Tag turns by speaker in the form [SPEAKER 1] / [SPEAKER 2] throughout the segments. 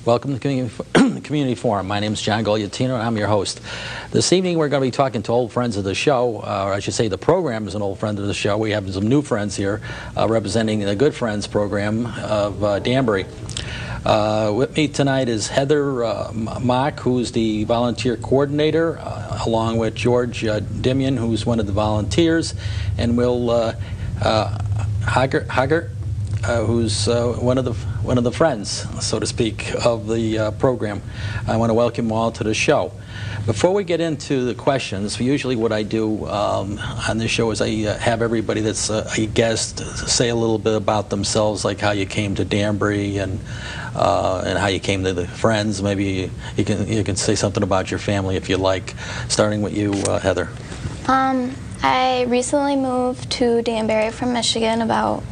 [SPEAKER 1] Welcome to Community Forum. My name is John Guglieltino, and I'm your host. This evening we're going to be talking to old friends of the show, or I should say the program is an old friend of the show. We have some new friends here representing the Good Friends program of Danbury. With me tonight is Heather Mock, who's the volunteer coordinator, along with George Dimian, who's one of the volunteers, and Will Haggart, who's one of the friends, so to speak, of the program. I want to welcome you all to the show. Before we get into the questions, usually what I do on this show is I have everybody that's a guest say a little bit about themselves, like how you came to Danbury and how you came to the friends. Maybe you can say something about your family if you like. Starting with you, Heather.
[SPEAKER 2] I recently moved to Danbury from Michigan about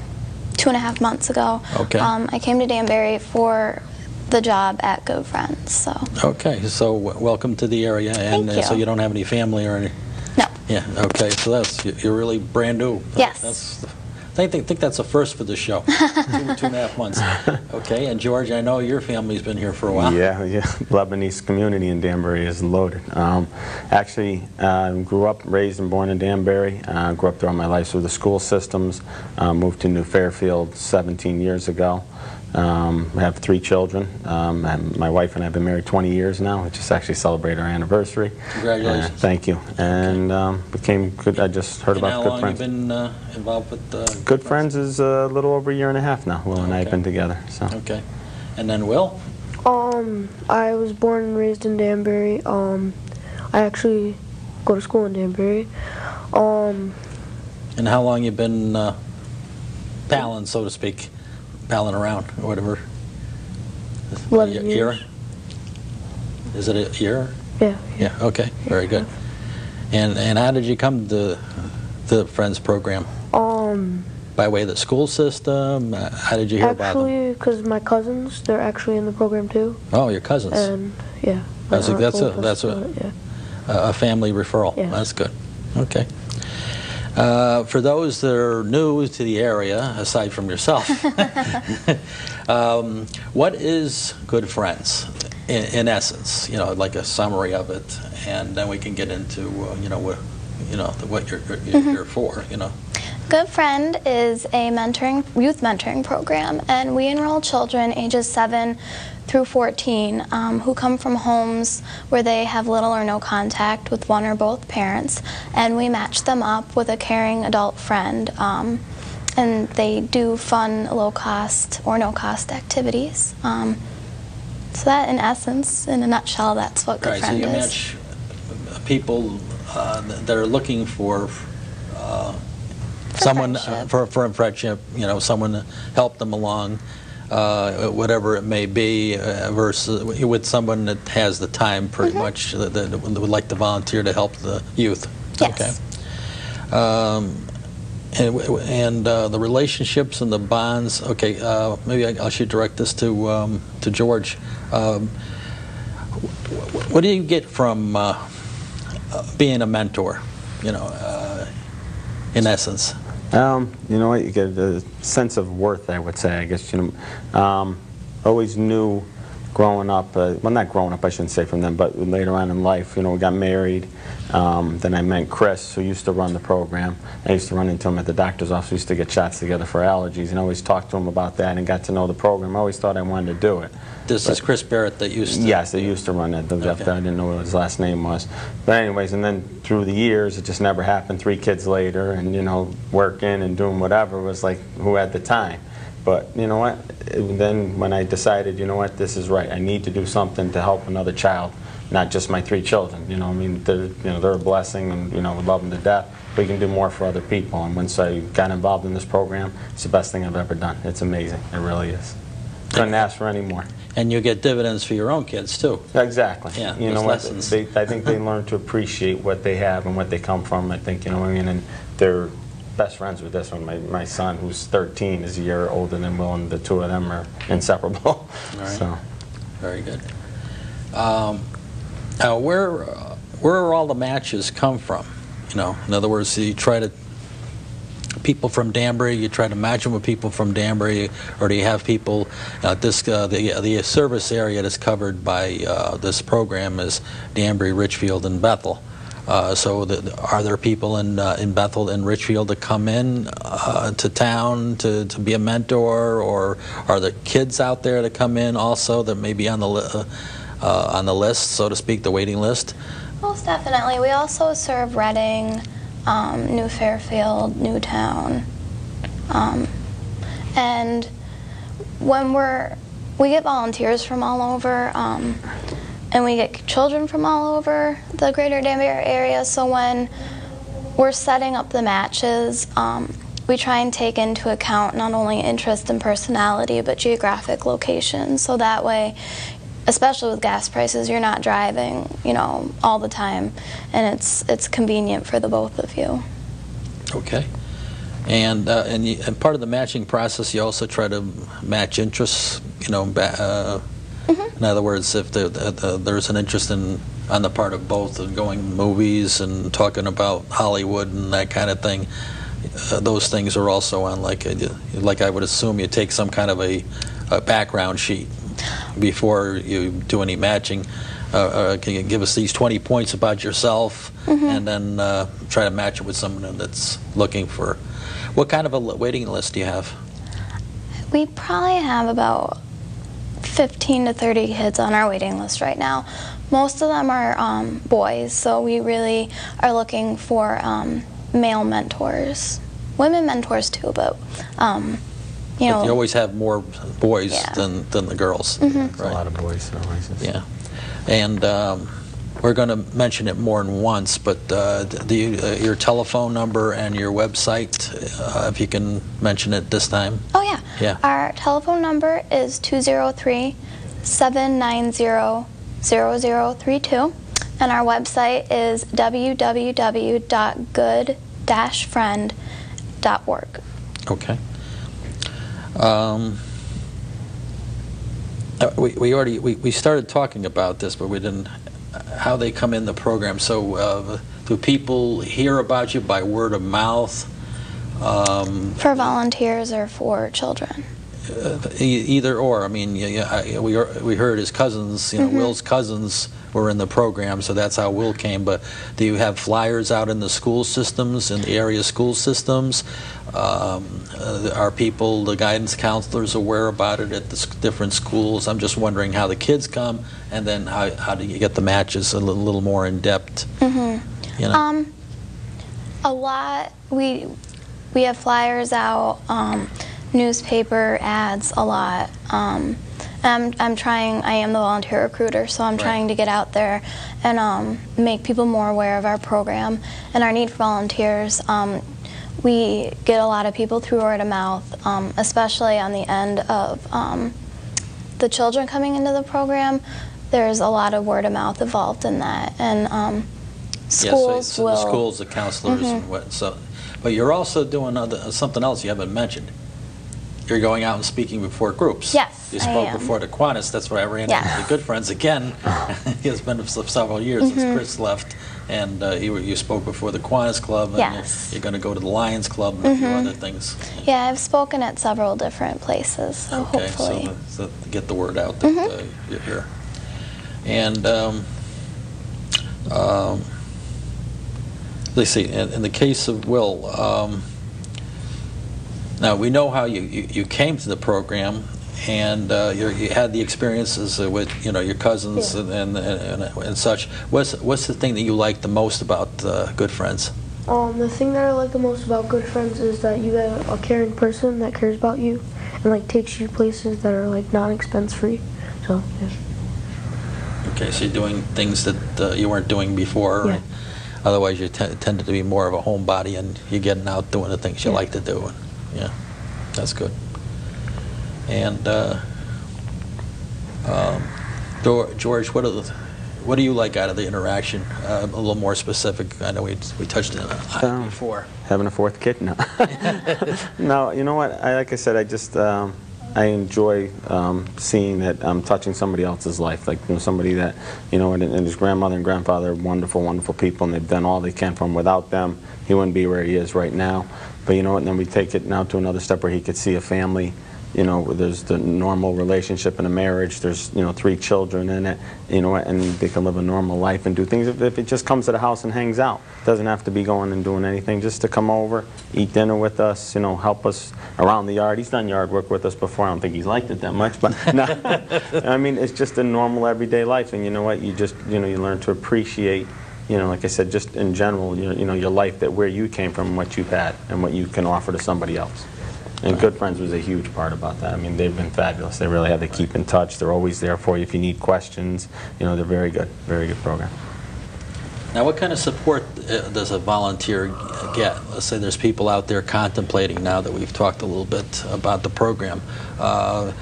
[SPEAKER 2] 2.5 months ago.
[SPEAKER 1] Okay.
[SPEAKER 2] I came to Danbury for the job at Good Friends. So.
[SPEAKER 1] Okay, so welcome to the area, and
[SPEAKER 2] Thank you.
[SPEAKER 1] So you don't have any family or any.
[SPEAKER 2] No.
[SPEAKER 1] Yeah. Okay, so you're really brand new.
[SPEAKER 2] Yes.
[SPEAKER 1] I think that's a first for the show. 2.5 months. Okay, and George, I know your family's been here for a while.
[SPEAKER 3] Yeah. Lebanese community in Danbury is loaded. Actually, grew up, raised and born in Danbury. Grew up throughout my life through the school systems. Moved to New Fairfield 17 years ago. I have 3 children. And my wife and I have been married 20 years now. We just actually celebrated our anniversary.
[SPEAKER 1] Congratulations.
[SPEAKER 3] Thank you. And became good. I just heard about Good Friends.
[SPEAKER 1] How long have you been involved with
[SPEAKER 3] Good Friends is a little over 1.5 years now. Will and I have been together. So.
[SPEAKER 1] Okay. And then Will?
[SPEAKER 4] I was born and raised in Danbury. I actually go to school in Danbury.
[SPEAKER 1] And how long you been palling, so to speak? Palling around, or whatever.
[SPEAKER 4] 11 years.
[SPEAKER 1] Year? Is it a year?
[SPEAKER 4] Yeah.
[SPEAKER 1] Yeah, okay, very good. And how did you come to the Friends program?
[SPEAKER 4] By
[SPEAKER 1] way of the school system? How did you hear about them?
[SPEAKER 4] Actually, because my cousins, they're actually in the program too.
[SPEAKER 1] Oh, your cousins.
[SPEAKER 4] And yeah.
[SPEAKER 1] That's a family referral.
[SPEAKER 4] Yeah.
[SPEAKER 1] That's good. Okay. For those that are new to the area, aside from yourself, what is Good Friends, in essence? You know, like a summary of it, and then we can get into what you're here for. You know.
[SPEAKER 2] Good Friend is a youth mentoring program, and we enroll children ages 7 through 14 who come from homes where they have little or no contact with one or both parents, and we match them up with a caring adult friend, and they do fun, low-cost or no-cost activities. So that, in essence, in a nutshell, that's what Good Friend is.
[SPEAKER 1] So you match people that are looking for someone for a friendship, someone to help them along, whatever it may be, versus with someone that has the time, pretty much, that would like to volunteer to help the youth.
[SPEAKER 2] Yes.
[SPEAKER 1] Okay. And the relationships and the bonds. Okay. Maybe I should direct this to George. What do you get from being a mentor? In essence.
[SPEAKER 3] You know what, you get a sense of worth, I would say, I guess. Always knew growing up, well, not growing up, I shouldn't say from them, but later on in life, we got married. Then I met Chris, who used to run the program. I used to run into him at the doctor's office. We used to get shots together for allergies, and I always talked to him about that and got to know the program. I always thought I wanted to do it.
[SPEAKER 1] This is Chris Barrett that used to...
[SPEAKER 3] Yes, they used to run it. I didn't know what his last name was. But anyways, and then through the years, it just never happened. 3 kids later, and, working and doing whatever was like, who had the time? But you know what? Then when I decided, this is right. I need to do something to help another child, not just my 3 children. They're a blessing, and we love them to death. We can do more for other people. And once I got involved in this program, it's the best thing I've ever done. It's amazing. It really is. Couldn't ask for any more.
[SPEAKER 1] And you get dividends for your own kids too.
[SPEAKER 3] Exactly.
[SPEAKER 1] Yeah.
[SPEAKER 3] You know what? I think they learn to appreciate what they have and what they come from. I think and they're best friends with this one. My son, who's 13, is a year older than Will, and the 2 of them are inseparable.
[SPEAKER 1] All right. So, very good. Now, where are all the matches come from? In other words, you try to people from Danbury? You try to match them with people from Danbury, or do you have people? The service area that's covered by this program is Danbury, Richfield, and Bethel. So are there people in Bethel and Richfield that come in to town to be a mentor, or are there kids out there that come in also that may be on the list, so to speak, the waiting list?
[SPEAKER 2] Most definitely. We also serve Reading, New Fairfield, Newtown, and when we get volunteers from all over. And we get children from all over the greater Danbury area, so when we're setting up the matches, we try and take into account not only interest and personality, but geographic location, so that way, especially with gas prices, you're not driving, all the time, and it's convenient for the both of you.
[SPEAKER 1] Okay. And part of the matching process, you also try to match interests, in other words, if there's an interest on the part of both in going to movies and talking about Hollywood and that kind of thing, those things are also on, like I would assume you take some kind of a background sheet before you do any matching. Can you give us these 20 points about yourself, and then try to match it with someone that's looking for. What kind of a waiting list do you have?
[SPEAKER 2] We probably have about 15 to 30 kids on our waiting list right now. Most of them are boys, so we really are looking for male mentors. Women mentors too, but
[SPEAKER 1] But you always have more boys than the girls.
[SPEAKER 3] Right? A lot of boys. So
[SPEAKER 1] yeah. And we're going to mention it more than once, but your telephone number and your website, if you can mention it this time.
[SPEAKER 2] Oh, yeah.
[SPEAKER 1] Yeah.
[SPEAKER 2] Our telephone number is 203-790-0032, and our website is www.good-friend.org.
[SPEAKER 1] Okay. We started talking about this, but we didn't. How they come in the program. So do people hear about you by word of mouth?
[SPEAKER 2] For volunteers or for children?
[SPEAKER 1] Either or. I mean, we heard his cousins, Will's cousins were in the program, so that's how Will came. But do you have flyers out in the school systems, in the area school systems? Are people, the guidance counselors, aware about it at the different schools? I'm just wondering how the kids come, and then how do you get the matches a little more in depth?
[SPEAKER 2] A lot. We have flyers out, newspaper ads a lot. I'm trying. I am the volunteer recruiter, so I'm trying to get out there and make people more aware of our program and our need for volunteers. We get a lot of people through word of mouth, especially on the end of the children coming into the program. There's a lot of word of mouth involved in that, and schools
[SPEAKER 1] so the schools, the counselors, and what. So, but you're also doing something else you haven't mentioned. You're going out and speaking before groups.
[SPEAKER 2] Yes,
[SPEAKER 1] you spoke before the Kiwanis. That's where I ran into the Good Friends again. It's been several years since Chris left, and you spoke before the Kiwanis Club, and you're going to go to the Lions Club and a few other things.
[SPEAKER 2] Yeah, I've spoken at several different places, so hopefully.
[SPEAKER 1] So to get the word out that you're here. And let's see, in the case of Will, now we know how you came to the program, and you had the experiences with your cousins and such. What's the thing that you like the most about Good Friends?
[SPEAKER 4] The thing that I like the most about Good Friends is that you have a caring person that cares about you and takes you places that are not expense free. So yeah.
[SPEAKER 1] Okay, so you're doing things that you weren't doing before.
[SPEAKER 4] Yeah.
[SPEAKER 1] Otherwise, you tended to be more of a homebody, and you're getting out doing the things you like to do. Yeah, that's good. And George, what do you like out of the interaction? A little more specific. I know we touched on it before.
[SPEAKER 3] Having a fourth kid? No. No, you know what? Like I said, I just I enjoy seeing that I'm touching somebody else's life, like somebody that, and his grandmother and grandfather are wonderful, wonderful people, and they've done all they can for him. Without them, he wouldn't be where he is right now. But and then we take it now to another step where he could see a family. Where there's the normal relationship in a marriage. There's 3 children in it. And they can live a normal life and do things. If it just comes to the house and hangs out, doesn't have to be going and doing anything. Just to come over, eat dinner with us. Help us around the yard. He's done yard work with us before. I don't think he's liked it that much, but no. I mean, it's just a normal everyday life. And you know what? You just you learn to appreciate. Like I said, just in general, your life, that where you came from, what you've had, and what you can offer to somebody else. And Good Friends was a huge part about that. I mean, they've been fabulous. They really have to keep in touch. They're always there for you if you need questions. They're very good program.
[SPEAKER 1] Now, what kind of support does a volunteer get? Let's say there's people out there contemplating, now that we've talked a little bit about the program, the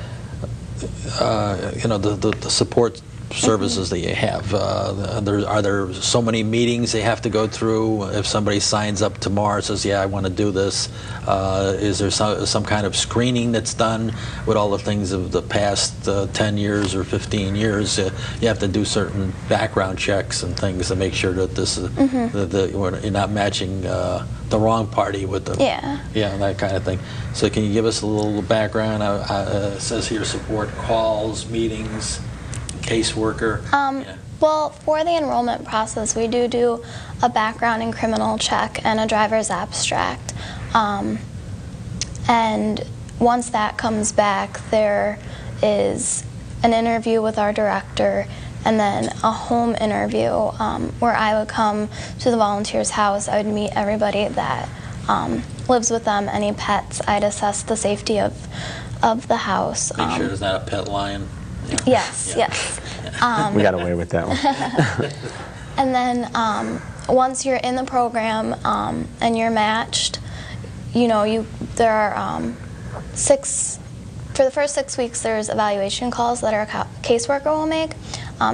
[SPEAKER 1] support services that you have. Are there so many meetings they have to go through? If somebody signs up tomorrow and says, yeah, I want to do this, is there some kind of screening that's done with all the things of the past 10 years or 15 years? You have to do certain background checks and things to make sure that this is, you're not matching the wrong party with the, that kind of thing. So can you give us a little background? It says here support calls, meetings, caseworker.
[SPEAKER 2] Well, for the enrollment process, we do a background and criminal check and a driver's abstract. And once that comes back, there is an interview with our director, and then a home interview where I would come to the volunteer's house. I would meet everybody that lives with them, any pets. I'd assess the safety of the house.
[SPEAKER 1] Make sure there's not a pet lion.
[SPEAKER 2] Yes, yes.
[SPEAKER 3] We got away with that one.
[SPEAKER 2] And then once you're in the program and you're matched, there are for the first 6 weeks, there's evaluation calls that our caseworker will make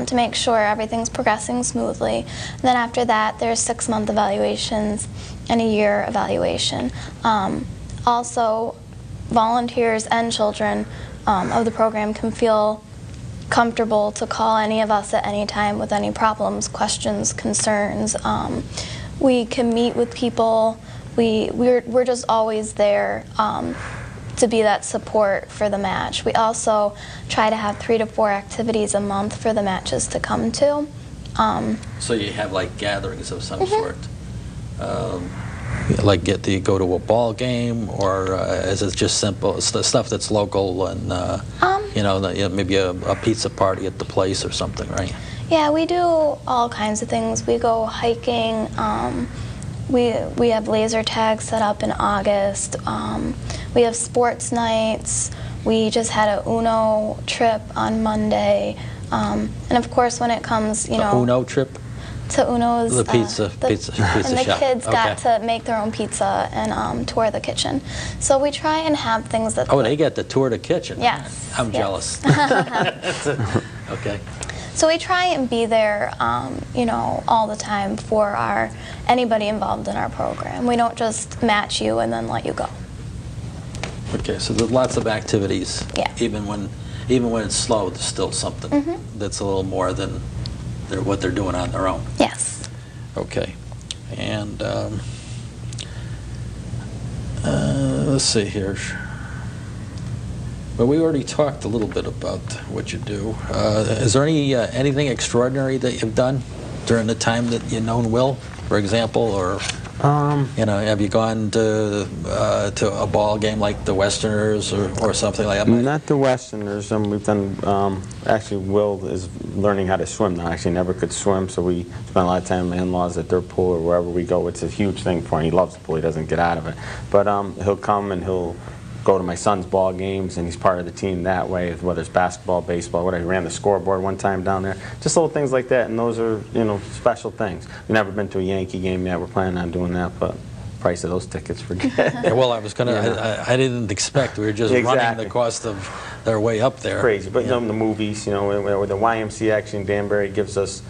[SPEAKER 2] to make sure everything's progressing smoothly. And then after that, there's 6-month evaluations and a year evaluation. Also, volunteers and children of the program can feel comfortable to call any of us at any time with any problems, questions, concerns. We can meet with people. We're just always there to be that support for the match. We also try to have 3 to 4 activities a month for the matches to come to.
[SPEAKER 1] So you have like gatherings of some sort? Like do you go to a ball game, or is it just simple stuff that's local and maybe a pizza party at the place or something, right?
[SPEAKER 2] Yeah, we do all kinds of things. We go hiking. We have laser tag set up in August. We have sports nights. We just had a Uno trip on Monday. And of course, when it comes,
[SPEAKER 1] Uno trip?
[SPEAKER 2] To Uno's,
[SPEAKER 1] the pizza
[SPEAKER 2] and the
[SPEAKER 1] shop.
[SPEAKER 2] Kids got to make their own pizza and tour the kitchen. So we try and have things that.
[SPEAKER 1] Oh, they get to tour the kitchen.
[SPEAKER 2] Yes.
[SPEAKER 1] I'm jealous. Okay.
[SPEAKER 2] So we try and be there, all the time for anybody involved in our program. We don't just match you and then let you go.
[SPEAKER 1] Okay, so there's lots of activities.
[SPEAKER 2] Yeah.
[SPEAKER 1] Even when it's slow, there's still something that's a little more than what they're doing on their own.
[SPEAKER 2] Yes.
[SPEAKER 1] Okay. And let's see here. Well, we already talked a little bit about what you do. Is there anything extraordinary that you've done during the time that you've known Will, for example, or have you gone to a ball game like the Westerners or something like that?
[SPEAKER 3] Not the Westerners. We've done. Actually, Will is learning how to swim now. Actually, never could swim, so we spend a lot of time with in-laws at their pool or wherever we go. It's a huge thing for him. He loves the pool. He doesn't get out of it. But he'll come and he'll go to my son's ball games, and he's part of the team that way, whether it's basketball, baseball, whatever. He ran the scoreboard one time down there. Just little things like that, and those are, special things. We've never been to a Yankee game yet. We're planning on doing that, but price of those tickets, forget.
[SPEAKER 1] Yeah, well, I was going to, I didn't expect. We were just running the cost of their way up there.
[SPEAKER 3] It's crazy, but the movies, or the YMCA actually in Danbury gives us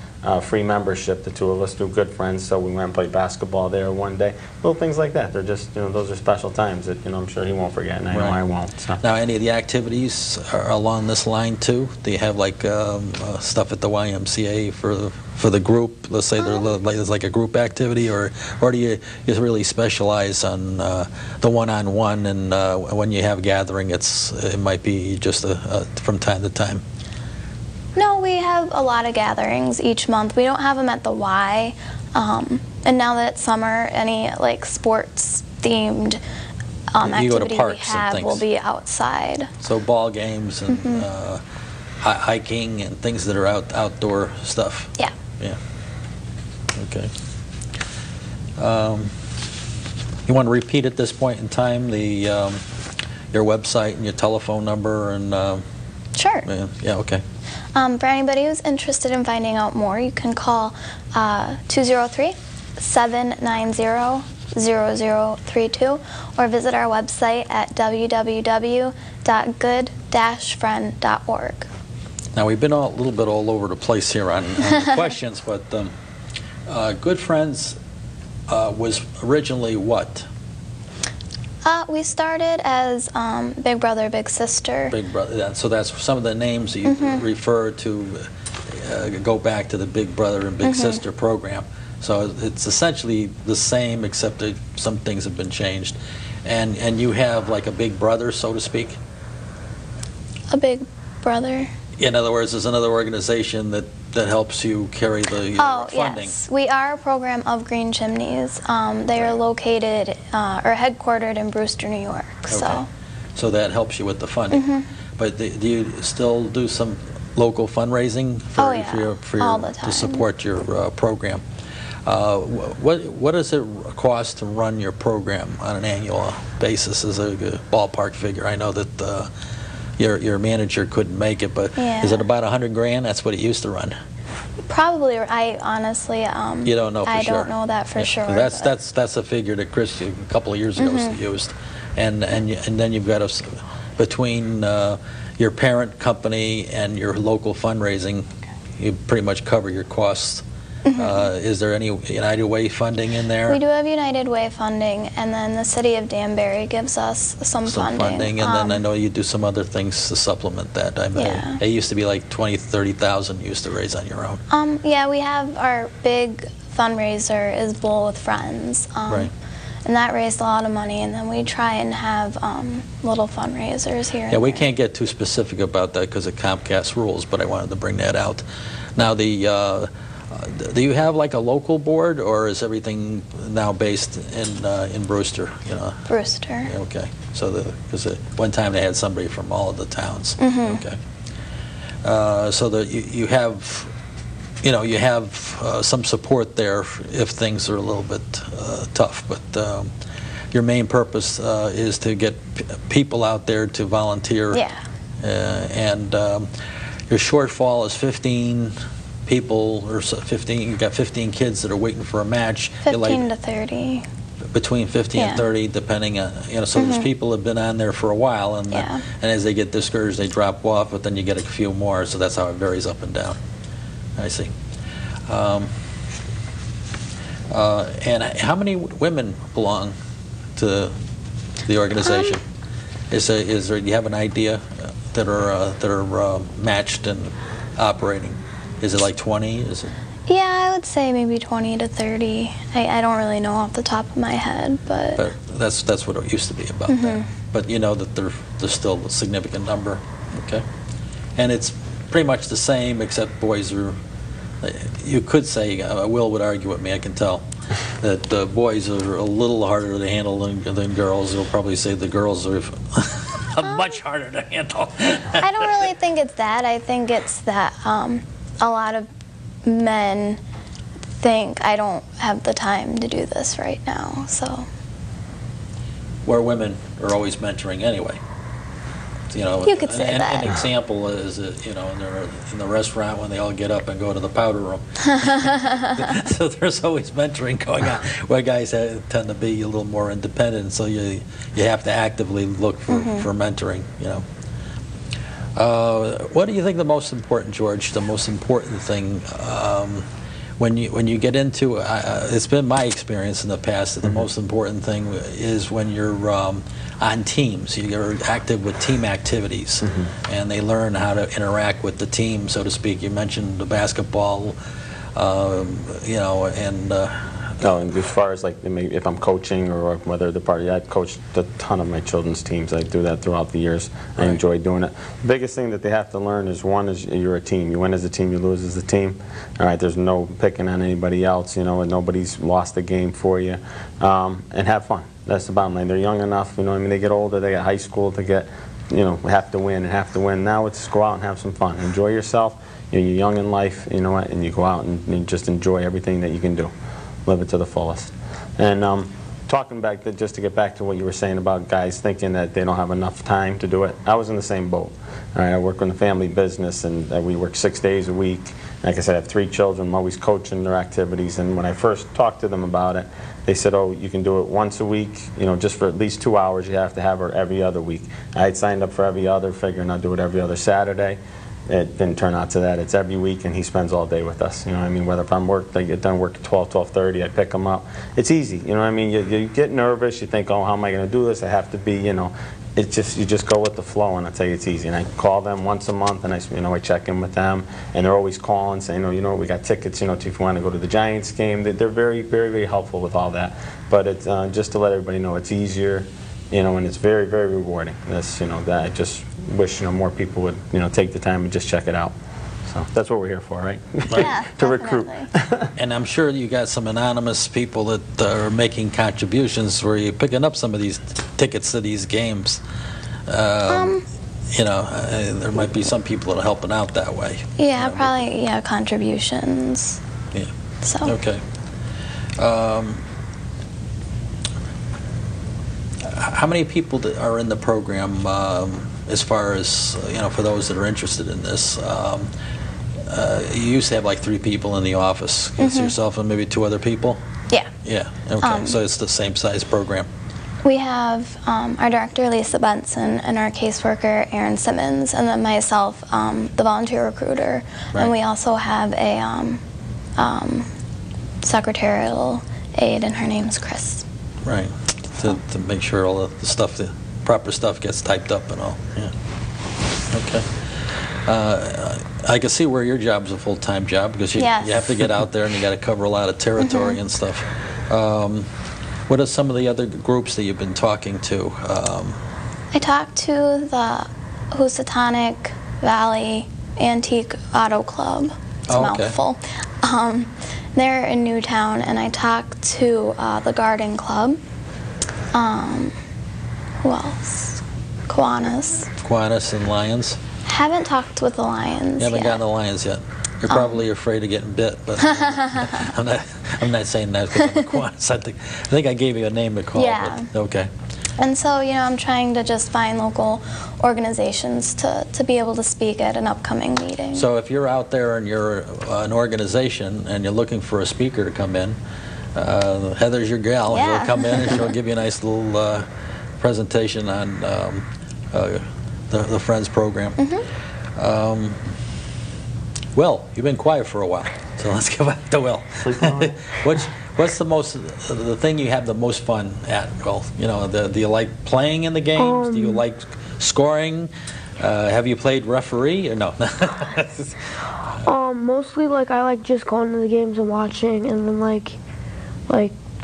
[SPEAKER 3] free membership. The two of us do Good Friends, so we went and played basketball there one day. Little things like that. They're just, those are special times that, I'm sure he won't forget, and I know I won't. So.
[SPEAKER 1] Now, any of the activities are along this line too? Do you have like stuff at the YMCA for the group? Let's say there's like a group activity, or do you really specialize on the one-on-one, and when you have gathering, it might be just from time to time?
[SPEAKER 2] No, we have a lot of gatherings each month. We don't have them at the Y. And now that it's summer, any like sports themed activity we have will be outside.
[SPEAKER 1] So ball games and hiking and things that are outdoor stuff.
[SPEAKER 2] Yeah.
[SPEAKER 1] Yeah. Okay. You want to repeat at this point in time your website and your telephone number and?
[SPEAKER 2] Sure.
[SPEAKER 1] Yeah. Okay.
[SPEAKER 2] For anybody who's interested in finding out more, you can call 203-790-0032 or visit our website at www.good-friend.org.
[SPEAKER 1] Now, we've been a little bit all over the place here on the questions, but Good Friends was originally what?
[SPEAKER 2] We started as Big Brother, Big Sister.
[SPEAKER 1] Big Brother. So that's some of the names that you refer to go back to the Big Brother and Big Sister program. So it's essentially the same, except that some things have been changed. And you have like a big brother, so to speak?
[SPEAKER 2] A big brother.
[SPEAKER 1] In other words, there's another organization that helps you carry the funding.
[SPEAKER 2] Yes. We are a program of Green Chimneys. They are located or headquartered in Brewster, New York.
[SPEAKER 1] Okay. So that helps you with the funding. But do you still do some local fundraising for
[SPEAKER 2] all the time.
[SPEAKER 1] To support your program? What does it cost to run your program on an annual basis as a ballpark figure? I know that your manager couldn't make it, but is it about $100 grand? That's what it used to run.
[SPEAKER 2] Probably. I honestly,
[SPEAKER 1] you don't know for
[SPEAKER 2] I
[SPEAKER 1] sure.
[SPEAKER 2] don't know that for sure.
[SPEAKER 1] That's a figure that Chris a couple of years ago used, and then you've got between your parent company and your local fundraising, you pretty much cover your costs. Is there any United Way funding in there?
[SPEAKER 2] We do have United Way funding, and then the city of Danbury gives us some funding.
[SPEAKER 1] And then I know you do some other things to supplement that. It used to be like $20,000-$30,000 you used to raise on your own.
[SPEAKER 2] Yeah, we have our big fundraiser is Bowl with Friends.
[SPEAKER 1] Right.
[SPEAKER 2] And that raised a lot of money, and then we try and have little fundraisers here.
[SPEAKER 1] Yeah, we can't get too specific about that because of Comcast rules, but I wanted to bring that out. Now, do you have like a local board, or is everything now based in Brewster?
[SPEAKER 2] Brewster.
[SPEAKER 1] Okay. So because one time they had somebody from all of the towns. Okay. So that you have, you have some support there if things are a little bit tough. But your main purpose is to get people out there to volunteer.
[SPEAKER 2] Yeah.
[SPEAKER 1] And your shortfall is 15 people, or 15. You've got 15 kids that are waiting for a match.
[SPEAKER 2] 15 to 30.
[SPEAKER 1] Between 50 and 30, depending on So there's people that have been on there for a while, and as they get discouraged, they drop off. But then you get a few more, so that's how it varies up and down. I see. And how many women belong to the organization? Do you have an idea that are matched and operating? Is it like 20? Is it?
[SPEAKER 2] Yeah, I would say maybe 20 to 30. I don't really know off the top of my head, but
[SPEAKER 1] that's what it used to be about that. But you know that there's still a significant number. Okay, and it's pretty much the same, except boys are. You could say, Will would argue with me, I can tell, that the boys are a little harder to handle than girls. He'll probably say the girls are much harder to handle.
[SPEAKER 2] I don't really think it's that. I think it's that a lot of men think I don't have the time to do this right now, so.
[SPEAKER 1] Where women are always mentoring anyway.
[SPEAKER 2] You could say that.
[SPEAKER 1] An example is, in the restaurant when they all get up and go to the powder room. So there's always mentoring going on, where guys tend to be a little more independent, so you have to actively look for mentoring, What do you think the most important, George, the most important thing when you get into, it's been my experience in the past that the most important thing is when you're on teams. You're active with team activities, and they learn how to interact with the team, so to speak. You mentioned the basketball, you know, and
[SPEAKER 3] No, and as far as like if I'm coaching or whether the party, I've coached a ton of my children's teams. I do that throughout the years. I enjoy doing it. The biggest thing that they have to learn is, one, is you're a team. You win as a team, you lose as a team. All right, there's no picking on anybody else, you know, and nobody's lost the game for you. And have fun. That's the bottom line. They're young enough, you know, I mean, they get older, they get high school to get, you know, have to win and have to win. Now it's just go out and have some fun. Enjoy yourself. You know, you're young in life, you know what, and you go out and just enjoy everything that you can do. Live it to the fullest. And talking back to, just to get back to what you were saying about guys thinking that they don't have enough time to do it, I was in the same boat. All right, I work in the family business, and we work 6 days a week. Like I said, I have 3 children. I'm always coaching their activities. And when I first talked to them about it, they said, oh, you can do it once a week, you know, just for at least 2 hours. You have to have her every other week. I had signed up for every other, figuring I'd do it every other Saturday. It didn't turn out to that. It's every week, and he spends all day with us. You know what I mean? Whether if I'm work, I get done work at 12, 12:30, I pick him up. It's easy. You know what I mean? You get nervous. You think, oh, how am I going to do this? I have to be, you know. It's just, you just go with the flow, and I tell you, it's easy. And I call them once a month, and I check in with them, and they're always calling, saying, you know, we got tickets, you know, if you want to go to the Giants game. They're very, very, very helpful with all that. But it's just to let everybody know, it's easier, you know, and it's very, very rewarding. That's, you know, that I just wish, you know, more people would, you know, take the time and just check it out. So that's what we're here for, right?
[SPEAKER 2] Yeah,
[SPEAKER 3] To recruit.
[SPEAKER 1] and I'm sure you got some anonymous people that are making contributions where you're picking up some of these tickets to these games. You know, there might be some people that are helping out that way.
[SPEAKER 2] Yeah, probably, yeah, contributions.
[SPEAKER 1] Yeah.
[SPEAKER 2] So.
[SPEAKER 1] Okay. How many people are in the program, as far as, you know, for those that are interested in this? You used to have like 3 people in the office. It's yourself and maybe 2 other people?
[SPEAKER 2] Yeah.
[SPEAKER 1] Yeah, okay, so it's the same size program.
[SPEAKER 2] We have our director, Lisa Benson, and our caseworker, Aaron Simmons, and then myself, the volunteer recruiter.
[SPEAKER 1] Right.
[SPEAKER 2] And we also have a secretarial aide, and her name's Chris.
[SPEAKER 1] Right, to make sure all the stuff, the proper stuff gets typed up and all, yeah. Okay. I can see where your job's a full-time job, because you have to get out there and you got to cover a lot of territory and stuff. What are some of the other groups that you've been talking to?
[SPEAKER 2] I talked to the Housatonic Valley Antique Auto Club. It's a mouthful. They're in Newtown, and I talked to the Garden Club. Who else? Kiwanis.
[SPEAKER 1] Kiwanis and Lions?
[SPEAKER 2] Haven't talked with the Lions
[SPEAKER 1] You haven't
[SPEAKER 2] yet.
[SPEAKER 1] gotten the Lions yet. You're probably afraid of getting bit, but I'm not saying that because I'm a Kiwanis. I think I gave you a name to call.
[SPEAKER 2] Yeah.
[SPEAKER 1] But, okay.
[SPEAKER 2] And so, you know, I'm trying to just find local organizations to be able to speak at an upcoming meeting.
[SPEAKER 1] So if you're out there and you're an organization and you're looking for a speaker to come in, Heather's your gal.
[SPEAKER 2] Yeah.
[SPEAKER 1] She'll come in and she'll give you a nice little presentation on the Friends program. Will, you've been quiet for a while, so let's go back to Will. What's the thing you have the most fun at? Well, you know, do you like playing in the games? Do you like scoring? Have you played referee or no?
[SPEAKER 4] Mostly, like, I like just going to the games and watching, and then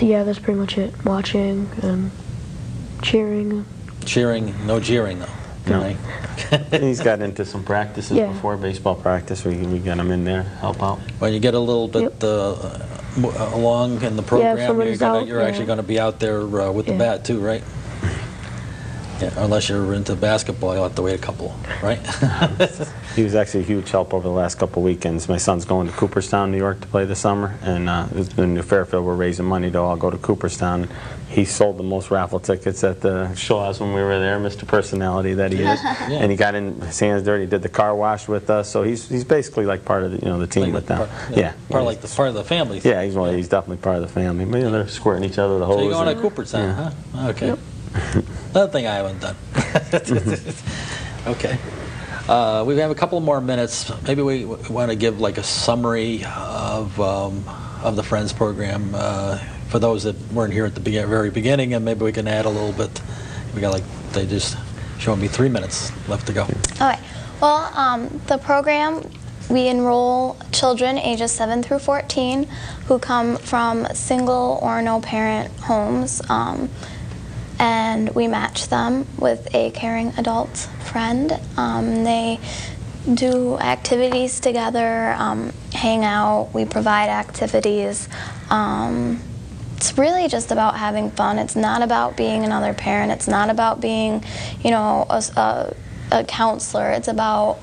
[SPEAKER 4] yeah, that's pretty much it. Watching and cheering.
[SPEAKER 1] Cheering, no jeering though.
[SPEAKER 3] No.
[SPEAKER 1] Right?
[SPEAKER 3] He's got into some practices before baseball practice. We got him in there, help out.
[SPEAKER 1] When you get a little bit along in the program, you're actually going to be out there with the bat too, right? Yeah, unless you're into basketball, you'll have to wait a couple, right?
[SPEAKER 3] He was actually a huge help over the last couple weekends. My son's going to Cooperstown, New York to play this summer, and in New Fairfield we're raising money to all go to Cooperstown. He sold the most raffle tickets at the Shaw's when we were there, Mr. Personality that he is. And he got in his hands dirty, did the car wash with us, so he's basically like part of the, the team with them.
[SPEAKER 1] Part of the family.
[SPEAKER 3] Yeah, he's definitely part of the family. But, they're squirting each other with the hose.
[SPEAKER 1] So you're going to Cooperstown, huh? Okay. Yep. Another thing I haven't done. Okay. We have a couple more minutes. Maybe we want to give like a summary of the Friends program for those that weren't here at the very beginning, and maybe we can add a little bit. We got they just showed me 3 minutes left to go.
[SPEAKER 2] All right. Well, the program, we enroll children ages 7 through 14 who come from single or no parent homes, and we match them with a caring adult friend. They do activities together, hang out, we provide activities. It's really just about having fun. It's not about being another parent. It's not about being, you know, a counselor. It's about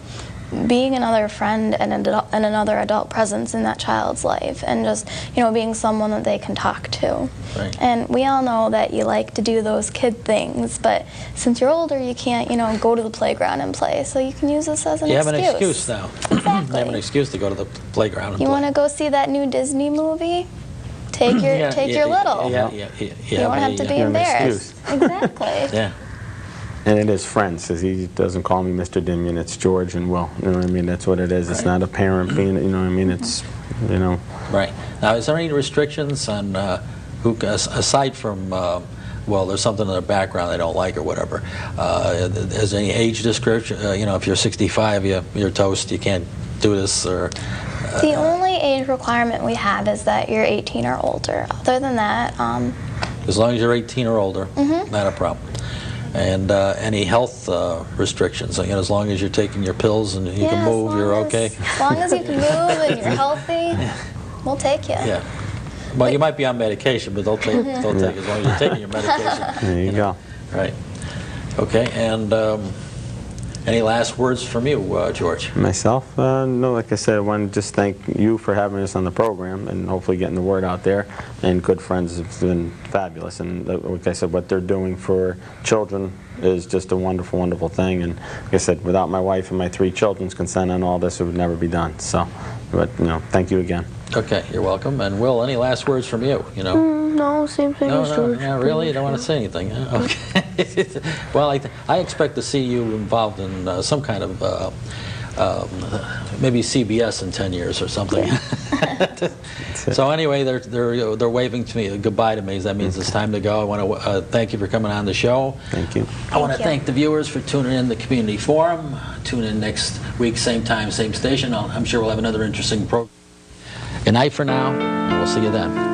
[SPEAKER 2] being another friend and another adult presence in that child's life, and just, you know, being someone that they can talk to.
[SPEAKER 1] Right.
[SPEAKER 2] And we all know that you like to do those kid things, but since you're older, you can't, you know, go to the playground and play. So you can use this as an excuse.
[SPEAKER 1] You have an excuse now.
[SPEAKER 2] Exactly.
[SPEAKER 1] You have an excuse to go to the playground and
[SPEAKER 2] You
[SPEAKER 1] play.
[SPEAKER 2] want to go see that new Disney movie? Take your little. You don't have to be
[SPEAKER 3] an
[SPEAKER 2] embarrassed. Exactly.
[SPEAKER 1] Yeah.
[SPEAKER 3] And it is Friends, because he doesn't call me Mr. Dimian, it's George and Will. You know what I mean? That's what it is. It's
[SPEAKER 1] Right.
[SPEAKER 3] not a parent being, you know what I mean? It's, you know.
[SPEAKER 1] Right. Now, is there any restrictions on who, aside from, well, there's something in their background they don't like or whatever, is there any age description? You know, if you're 65, you're toast, you can't do this, or...
[SPEAKER 2] The only age requirement we have is that you're 18 or older. Other than that,
[SPEAKER 1] As long as you're 18 or older,
[SPEAKER 2] Mm-hmm.
[SPEAKER 1] not a problem. And any health restrictions, you know, as long as you're taking your pills and you can move, you're okay?
[SPEAKER 2] As long as you can move and you're healthy, we'll take you.
[SPEAKER 1] Yeah. Well, you might be on medication, but they'll take as long as you're taking your medication.
[SPEAKER 3] There you go.
[SPEAKER 1] Right. Okay, and any last words from you, George?
[SPEAKER 3] Myself? No, like I said, I want to just thank you for having us on the program and hopefully getting the word out there. And Good Friends has been fabulous. And like I said, what they're doing for children is just a wonderful, wonderful thing. And like I said, without my wife and my 3 children's consent on all this, it would never be done. So, but, you know, thank you again.
[SPEAKER 1] Okay, you're welcome. And Will, any last words from you? You know?
[SPEAKER 4] No, same thing as George.
[SPEAKER 1] Yeah, really? You don't want to say anything? Huh? Okay. Well, I expect to see you involved in some kind of maybe CBS in 10 years or something. So anyway, they're waving to me goodbye to me. That means it's time to go. I want to thank you for coming on the show.
[SPEAKER 3] Thank you.
[SPEAKER 1] I want to
[SPEAKER 2] you.
[SPEAKER 1] thank the viewers for tuning in to the Community Forum. Tune in next week, same time, same station. I'm sure we'll have another interesting program. Good night for now, and we'll see you then.